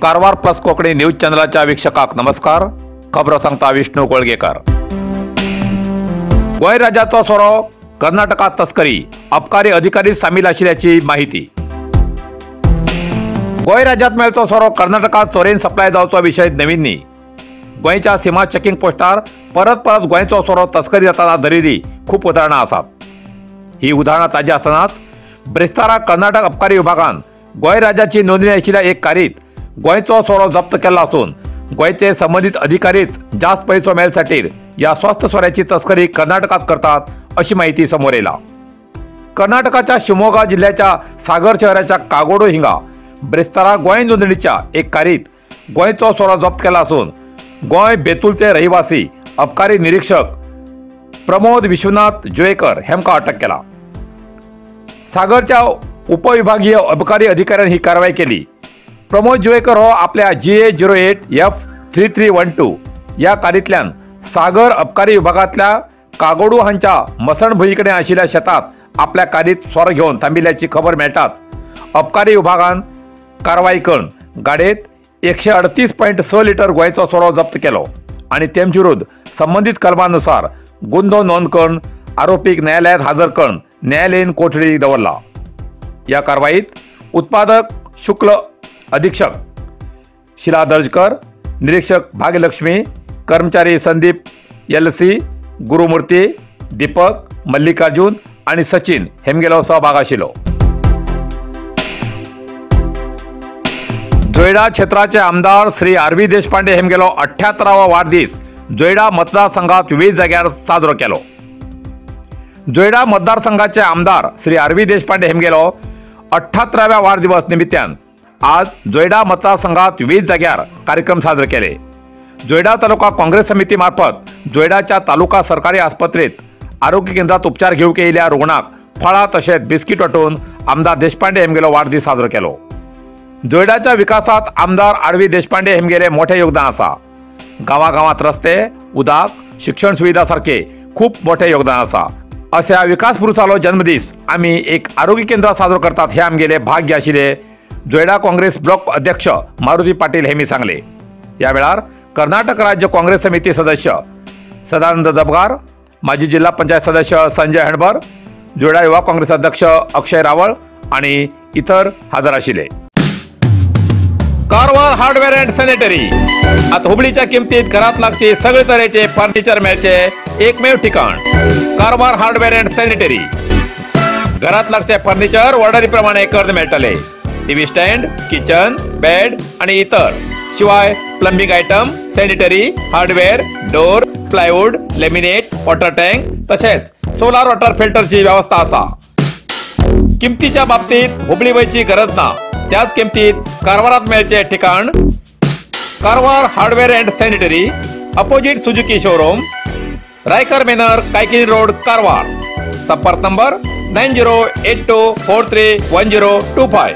Karwar plus Konkani news चॅनलच्या वीक्षकांक नमस्कार. खबर सांगता विष्णू कोळगेकर. गोय राज्याचो सोरो कर्नाटकात तस्करी अबकारी अधिकारी सामील आशिल्ल्याची माहिती. गोय राज्यात मेळचो सोरो कर्नाटकात चोरेन सप्लाय जावचो विशय नवीन न्ही. गोंयच्या सीमा चेकिंग पोस्टार परत गोंयचो सोरो तस्करी जाताना धरिल्ली खूप उदाहरणां आसात. ही उदाहरणां ताजी आसतनाच ब्रेस्तारा कर्नाटक अबकारी विभागान गोंय राज्याची नोंदणी आशिल्ल्या एक कारीत गोंयचो सोरो जप्त केला असून गोंयचे संबंधित अधिकारीच जास्त पैसो मेळसाठी या स्वस्त सोऱ्याची तस्करी कर्नाटकात करतात अशी माहिती समोर येयला. कर्नाटकाच्या शिवमोगा जिल्ह्याच्या सागर शहराच्या कागोडो हिंगा ब्रेस्तारा गोंय नोंदणीच्या एक कारीत गोंयचो सोरो जप्त केला असून गोंय बेतूलचे रहिवासी अबकारी निरीक्षक प्रमोद विश्वनाथ जुयेकर हेमका अटक केला. सागरच्या उपविभागीय अबकारी अधिकाऱ्यान ही कारवाई केली. प्रमोद जुयेकर हो आपल्या GA08F3312 या कारींतल्यान सागर अबकारी विभागातल्या कागोडू हांच्या मसण भुंयी कडेन आशिल्ल्या शेतात आपल्या कारीत सोरो घेवन थांबिल्ल्याची खबर मेळटाच अबकारी विभागान कारवाई करून गाडयेत 138.6 लिटर गोंयचो सोरो जप्त केलो आणि तेमचे विरुद्ध संबंधित कलमानुसार गुन्हो नोंद करून आरोपीक न्यायालयात हजर करून न्यायालयीन कोठडी दवरला. या कारवाईत उत्पादक शुक्ल अधीक्षक शिला दर्जकर, निरीक्षक भाग्यलक्ष्मी, कर्मचारी संदीप LC, गुरुमूर्ती, दीपक, मल्लिकार्जुन आणि सचिन हेमगेलो सहभाग आशिल्लो. जोयडा क्षेत्राचे आमदार श्री RV देशपांडे हेमगेलो 78वा वाडदीस जोयडा मतदारसंघात विविध जाग्यार साजरो केलो. जोयडा मतदारसंघाचे आमदार श्री RV देशपांडे हेमगेलो 78व्या वाढदिवस निमित्तान आज जोयडा मतदारसंघात विविध जाग्यार कार्यक्रम साजरे केले. जोयडा तालुका काँग्रेस समिती मार्फत जोयडाच्या तालुका सरकारी आस्पत्रेत आरोग्य केंद्रात उपचार घेवंक येयल्ल्या रुग्णांक फळां तशेंच बिस्कीट वाटून आमदार देशपांडे हेमगेलो वाडदीस साजरो केलो. जोयडाच्या विकासात आमदार RV देशपांडे हेमगेले मोठे योगदान आसा. गांवागांवांत रस्ते, उदक, शिक्षण सुविधा सारखे खूप मोठे योगदान आसा. अशा विकास पुरुषालो जन्मदीस आम्ही एक आरोग्य केंद्र साजरो करतात हे आमगेले भाग्य आशिल्ले जोयडा काँग्रेस ब्लॉक अध्यक्ष मारुती पाटील हेमी सांगले. या वेळार कर्नाटक राज्य काँग्रेस समिती सदस्य सदानंद जबगार, माजी जिल्हा पंचायत सदस्य संजय हणबर, जोयडा युवा काँग्रेस अध्यक्ष अक्षय रावळ आणि इतर हजर आशिल्ले. कारवार हार्डवेअर अँड सॅनिटरी आता हुबळीच्या किमतीत घरात लागचे सगळे तऱ्हेचे फर्निचर मेळचे एकमेव ठिकाण कारवार हार्डवेअर अँड सॅनिटरी. घरात लागचे फर्निचर ऑर्डरी प्रमाणे कर्ज मेळटले. टीव्ही स्टँड, किचन, बेड आणि इतर शिवाय plumbing item, sanitary, hardware, door, plywood, laminate, water tank तसेच सोलार वॉटर फिल्टरची व्यवस्था असा. किमतीच्या बाबतीत हुबळी वयची गरज ना. त्याच किमतीत कारवारात मेळचे ठिकाण Karwar hardware and sanitary, opposite Suzuki showroom, Raikar manor, Kaikini road, Karwar. संपर्क नंबर 9082431025.